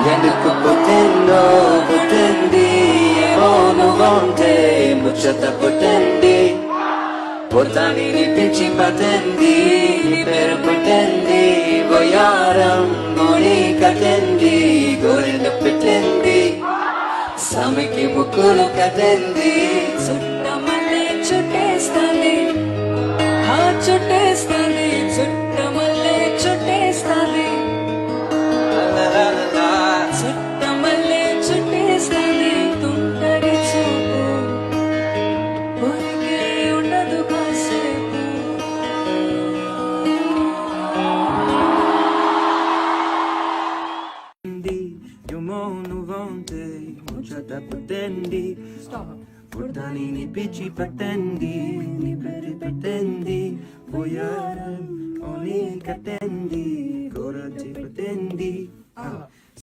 ఎందుకు పుట్టిందో పుట్టింది ఏమో నువ్వుంటే ముచ్చట పుట్టింది పొద్దాని పిచ్చి పట్టింది నీ పేరు పుట్టింది వయారం మోని కట్టింది గోరెలు పెట్టింది సమకి ముక్కులు కట్టింది చుట్టమల్లే చుట్టేస్తాంది చుట్టేస్తాంది చుట్టమల్లే చుట్టేస్తాంది చుట్టమల్లే చుట్టేస్తాంది తుంటరి చూపు ఊరికే ఉండదు కాసేపు నువ్వుంటే ముచ్చట పుట్టింది పుట్టాని నీ పిచ్చి పట్టింది నీ పేరు పెట్టింది పోయారం ఓని కట్టింది గోరచి పట్టింది